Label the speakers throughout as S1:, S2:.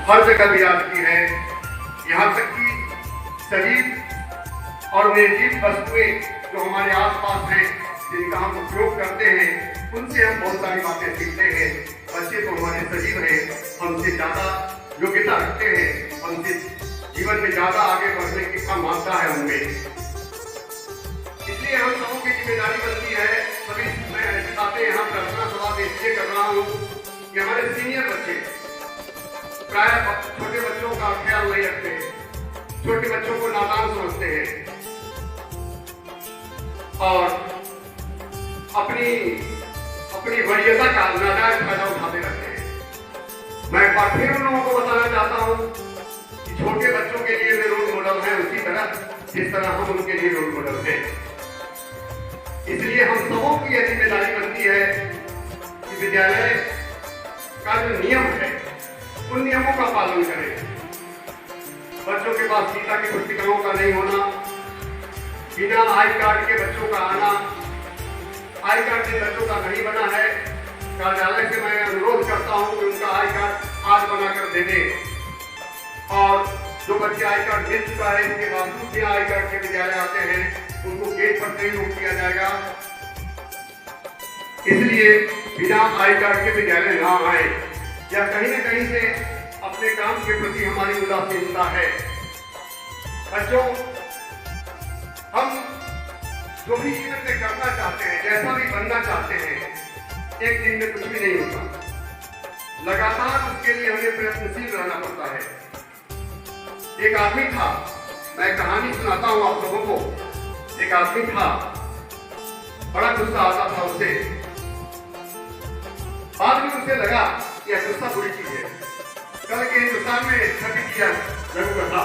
S1: हर जगह विराजती है। यहाँ तक कि सजीव और निर्जीव वस्तुएं जो हमारे आसपास हैं, जिनका हम उपयोग करते हैं, उनसे हम बहुत सारी बातें सीखते हैं। बच्चे तो हमारे सजीव हैं, हमसे ज़्यादा योग्यता रखते हैं, हमसे जीवन में ज़्यादा आगे बढ़ने की क्षमता है उनमें। इसलिए हम सबों की जिम्मेदारी बनती है। सभी मैं ऐसी बातें यहाँ प्रार्थना सभा में इसलिए कर रहा हूँ कि हमारे सीनियर बच्चे प्राय छोटे बच्चों का ख्याल नहीं रखते, छोटे बच्चों को नादान समझते हैं और अपनी वरीयता का नाजायज फायदा उठाते रहते हैं। मैं एक बार फिर उन लोगों को बताना चाहता हूँ कि छोटे बच्चों के लिए वे रोल मॉडल हैं, उसी तरह जिस तरह हम उनके लिए रोल मॉडल हैं। इसलिए हम सबों की यह जिम्मेदारी बनती है कि विद्यालय का जो नियम है, उन नियमों का पालन करें। बच्चों के पास गीता की पुस्तिकाओं का नहीं होना, बिना आई कार्ड के बच्चों का आना, आई कार्ड जिन बच्चों का नहीं बना है, कार्यालय से मैं अनुरोध करता हूं कि उनका आई कार्ड आज बनाकर दे दें। और जो बच्चे आई कार्ड मिल चुका है, इसके बावजूद भी आई कार्ड के विद्यालय आते हैं, उनको गेट पर से ही रोक दिया जाएगा। इसलिए बिना आई कार्ड के विद्यालय ना आए, या कहीं न कहीं से अपने काम के प्रति हमारी उदासीनता है। बच्चों, हम जो भी जीवन में करना चाहते हैं, जैसा भी बनना चाहते हैं, एक दिन में कुछ भी नहीं होता। लगातार उसके लिए हमें प्रयत्नशील रहना पड़ता है। एक आदमी था, मैं कहानी सुनाता हूं आप लोगों को। एक आदमी था, बड़ा गुस्सा आता था उसे। बाद में उसे लगा कि यह गुस्सा बुरी चीज है। कल के हिंदुस्तान में छवि किया लघु कथा,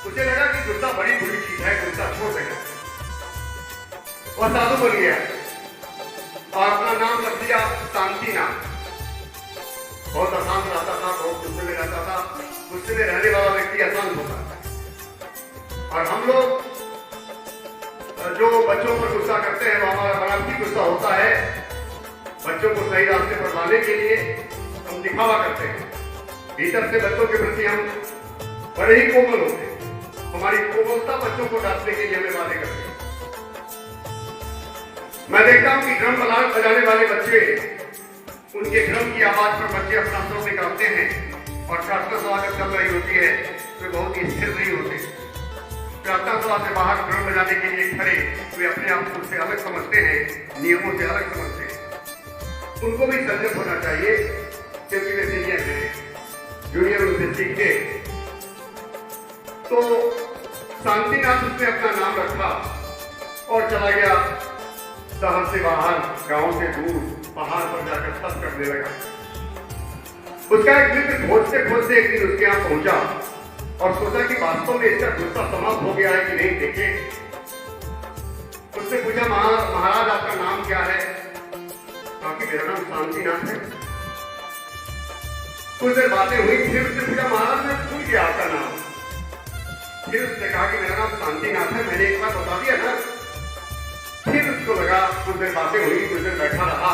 S1: उसे लगा कि गुस्सा बड़ी बुरी चीज है, गुस्सा छोड़ देगा। वह साधु बन गया और अपना नाम रख दिया शांतिनाथ। बहुत अशांत रहता था, बहुत गुस्से में रहता था। गुस्से में रहने वाला व्यक्ति अशांत होता है। और हम लोग जो बच्चों पर गुस्सा करते हैं, वो हमारा बनावटी गुस्सा होता है। बच्चों को सही रास्ते पर लाने के लिए हम दिखावा करते हैं। भीतर से बच्चों के प्रति हम बड़े ही कोमल होते हैं। हमारी कोमलता बच्चों को डांटने के लिए हमें बातें करते हैं। मैं देखता हूं कि ड्रम बजाने वाले बच्चे, उनके ड्रम की आवाज पर बच्चे अपना स्वर निकालते हैं। और प्रार्थना सभा जब चल रही होती है तो बहुत ही स्थिर नहीं होते। प्रार्थना सभा से बाहर ड्रम बजाने के लिए खड़े वे अपने आप को से अलग समझते हैं, नियमों से अलग समझते हैं। उनको भी संयत होना चाहिए, क्योंकि वे सीनियर हैं, जूनियर उनसे सीखते। तो शांतिनाथ उसने अपना नाम रखा और चला गया शहर से बाहर, गांव से दूर, पहाड़ पर जाकर तप करने लगा। उसका एक मित्र खोजते खोजते एक दिन उसके यहाँ पहुंचा और सोचा कि वास्तव में इसका गुस्सा समाप्त हो गया है कि नहीं, देखे। उससे पूछा, महाराज आपका नाम क्या है? बाकी मेरा नाम शांतिनाथ है। कुछ देर बातें हुई, फिर उसने पूछा, महाराज मैं भूल गया आपका नाम। फिर उसने कहा कि मेरा नाम शांतिनाथ है, मैंने एक बार बता दिया ना। फिर उसको लगा, कुछ देर बातें हुई, कुछ देर बैठा रहा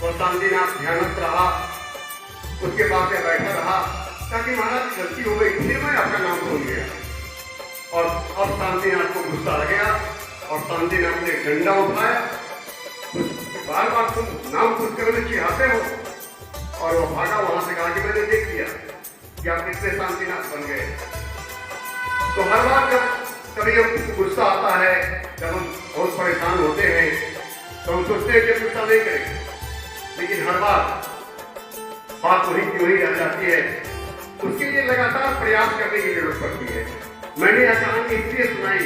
S1: और शांतिनाथ ध्यानस्थ रहा। उसके बाद में बैठा रहा ताकि महाराज गलती हो गई, फिर मैं आपका नाम भूल गया। और अब शांतिनाथ को गुस्सा आ गया और शांतिनाथ ने डंडा उठाया। बार बार तुम नाम पूछ कर मुझे चिढ़ाते हो। और वो भागा वहां से, कहा कि मैंने देख लिया कि आप कितने शांतिनाथ बन गए। तो हर बार जब कभी हमको गुस्सा आता है, जब हम बहुत परेशान होते हैं, तो हम सोचते हैं कि गुस्सा नहीं करेंगे, लेकिन हर बार बात वही की वही रह जाती है। उसके लिए लगातार प्रयास करने की जरूरत पड़ती है। मैंने यह कहानी इसलिए सुनाई,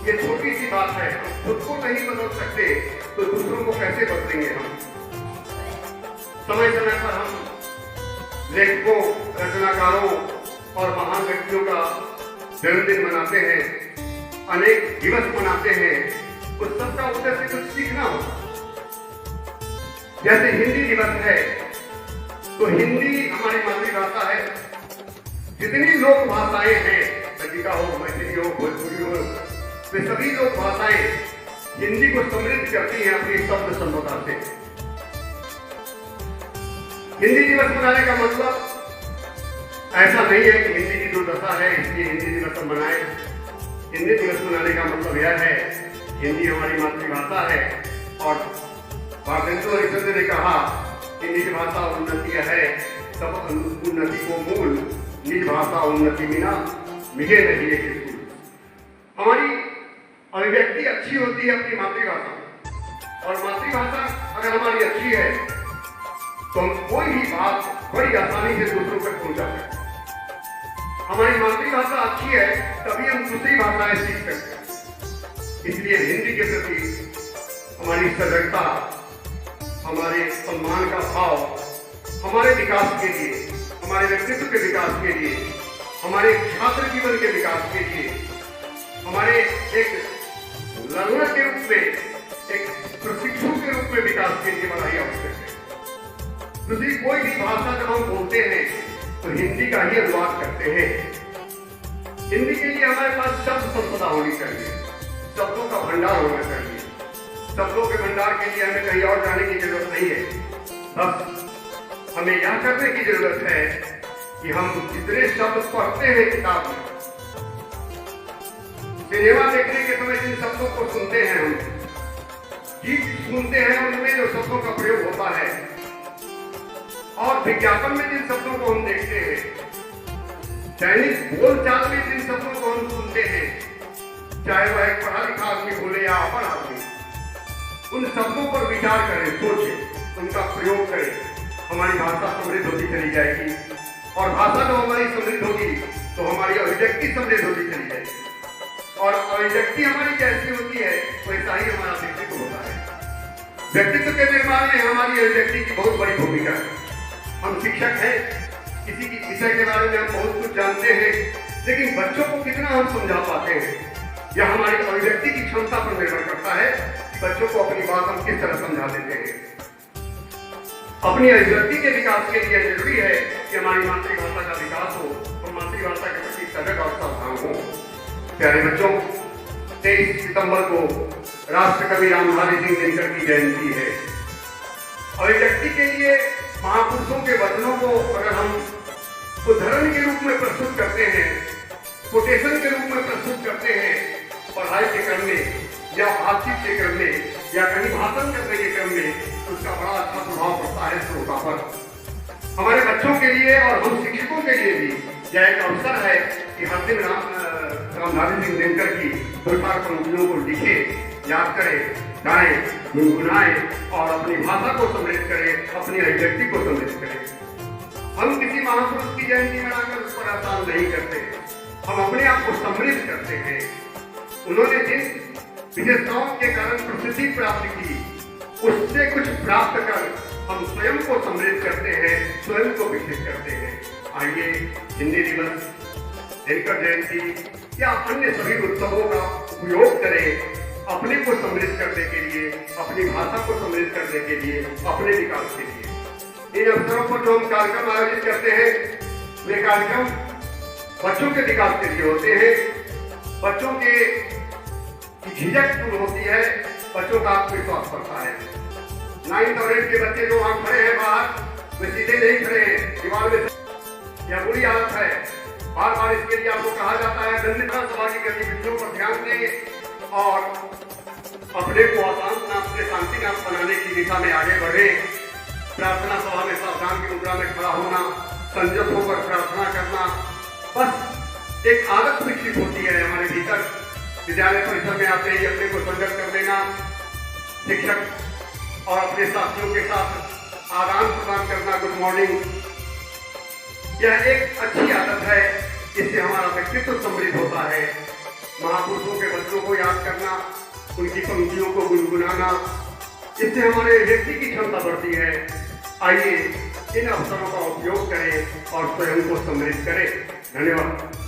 S1: ये छोटी सी बात है। खुद को नहीं बदल सकते तो दूसरों को कैसे बदलेंगे हम? समय समय पर हम लेखकों, रचनाकारों और महान व्यक्तियों का जन्मदिन मनाते हैं, अनेक दिवस मनाते हैं। उस सबका उद्देश्य कुछ सीखना होगा। जैसे हिंदी दिवस है, तो हिंदी हमारी मातृभाषा है। जितनी लोक भाषाएं हैं, दलिका हो, मैथिली हो, भोजपुरी हो, वे सभी लोक भाषाएं हिंदी को समृद्ध करती हैं अपनी शब्द संपदा से। हिंदी दिवस मनाने का मतलब ऐसा नहीं है कि हिंदी की दुर्दशा है इसलिए हिंदी दिवस हम मनाएं। हिंदी दिवस मनाने का मतलब यह है हिंदी हमारी मातृभाषा है और भारतेंदु हरिश्चंद्र ने कहा कि निज भाषा उन्नति है सब उन्नति को मूल, निज भाषा उन्नति बिना मिले नहीं है बिल्कुल। हमारी अभिव्यक्ति अच्छी होती है अपनी मातृभाषा में और मातृभाषा अगर हमारी अच्छी है तो हम कोई भी बात बड़ी आसानी से दूसरों तक पहुंचा सकते हैं। हमारी मातृभाषा अच्छी है तभी हम दूसरी भाषाएं सीख सकते हैं। इसलिए हिंदी के प्रति हमारी सजगता, हमारे सम्मान का भाव हमारे विकास के लिए, हमारे व्यक्तित्व के विकास के लिए, हमारे छात्र जीवन के विकास के लिए, हमारे एक लर्नर के रूप में, एक प्रशिक्षु के रूप में विकास के लिए बड़ा ही आवश्यक है। दूसरी कोई भी भाषा जब हम बोलते हैं तो हिंदी का ही अनुवाद करते हैं। हिंदी के लिए हमारे पास शब्द संपदा होनी चाहिए, शब्दों का भंडार होना चाहिए। शब्दों के भंडार के लिए हमें कहीं और जाने की जरूरत नहीं है, बस हमें यह करने की जरूरत है कि हम जितने शब्द पढ़ते हैं किताब में, सिनेमा देखने के समय जिन शब्दों को सुनते हैं, हम गीत सुनते हैं उनमें जो शब्दों का प्रयोग होता है और विज्ञापन में जिन शब्दों को हम देखते हैं, दैनिक बोलचाल में जिन शब्दों को हम सुनते हैं, चाहे वह एक पढ़ा लिखा आदमी बोले या अपढ़ आदमी, उन शब्दों पर विचार करें, सोचें, उनका प्रयोग करें। हमारी भाषा समृद्ध होती चली जाएगी और भाषा जब हमारी समृद्ध होगी तो हमारी अभिव्यक्ति समृद्ध होती चली जाएगी और अभिव्यक्ति हमारी जैसी होती है वैसा ही हमारा व्यक्तित्व होता है। व्यक्तित्व के निर्माण में हमारी अभिव्यक्ति की बहुत बड़ी भूमिका है। हम शिक्षक हैं, किसी की विषय के बारे में हम बहुत कुछ जानते हैं, लेकिन बच्चों को कितना हम समझा पाते हैं यह हमारी अभिव्यक्ति की क्षमता पर निर्भर करता है कि बच्चों को अपनी बात हम किस तरह समझा देते हैं। अपनी अभिव्यक्ति के विकास के लिए जरूरी है कि हमारी मातृभाषा का विकास हो और मातृभाषा के प्रति सजग और सावधान हो। प्यारे बच्चों, 23 सितंबर को राष्ट्रकवि रामधारी सिंह दिनकर की जयंती है। अभिव्यक्ति के लिए महापुरुषों के वचनों को अगर हम उदाहरण के रूप में प्रस्तुत करते हैं, कोटेशन के रूप में प्रस्तुत करते हैं, पढ़ाई के क्रम में या बातचीत के क्रम में या कहीं भाषण करने के क्रम में, तो उसका बड़ा अच्छा प्रभाव पड़ता है श्रोता पर। हमारे बच्चों के लिए और हम शिक्षकों के लिए भी यह एक अवसर है कि हर दिन रामधारी सिंह दिनकर की दो-चार पंक्तियों को लिखे, याद करें, गाएं, गुनगुनाएं और अपनी भाषा को समृद्ध करें, अपनी अभिव्यक्ति को समृद्ध करें। हम किसी महापुरुष की जयंती मनाकर उस पर एहसान नहीं करते, हम अपने आप को समृद्ध करते हैं। उन्होंने जिन विशेषताओं के कारण प्रसिद्धि प्राप्त की, उससे कुछ प्राप्त कर हम स्वयं को समृद्ध करते हैं, स्वयं को विकसित करते हैं। आइए हिंदी दिवस, दिनकर जयंती या अन्य सभी उत्सवों का उपयोग करें अपने को समृद्ध करने के लिए, अपनी भाषा को समृद्ध करने के लिए, अपने विकास के लिए। इन अवसरों पर जो हम कार्यक्रम आयोजित करते हैं, वे कार्यक्रम बच्चों के विकास के लिए होते हैं। बच्चों के झिझक दूर होती है, बच्चों का आत्मविश्वास बढ़ता है। 9th और 8th के बच्चे जो वहां खड़े हैं बाहर, वे सीधे नहीं खड़े हैं, दीवार में, यह बुरी आदत है। बार बार इसके लिए आपको कहा जाता है धन्यवाद सभा की गतिविधियों पर ध्यान दें और अपने को शांतिनाथ बनाने की दिशा में आगे बढ़े। प्रार्थना सभा में सावधान की मुद्रा में खड़ा होना, संयम होकर प्रार्थना करना, बस एक आदत विकसित होती है हमारे भीतर। विद्यालय परिसर में आते ही अपने को संगत कर लेना, शिक्षक और अपने साथियों के साथ आदान प्रदान करना, गुड मॉर्निंग, यह एक अच्छी आदत है। इससे हमारा व्यक्तित्व समृद्ध होता है। महापुरुषों के वचनों को याद करना, उनकी पंक्तियों को गुनगुनाना, इससे हमारे व्यक्ति की क्षमता बढ़ती है। आइए इन अवसरों का उपयोग करें और स्वयं को समृद्ध करें। धन्यवाद।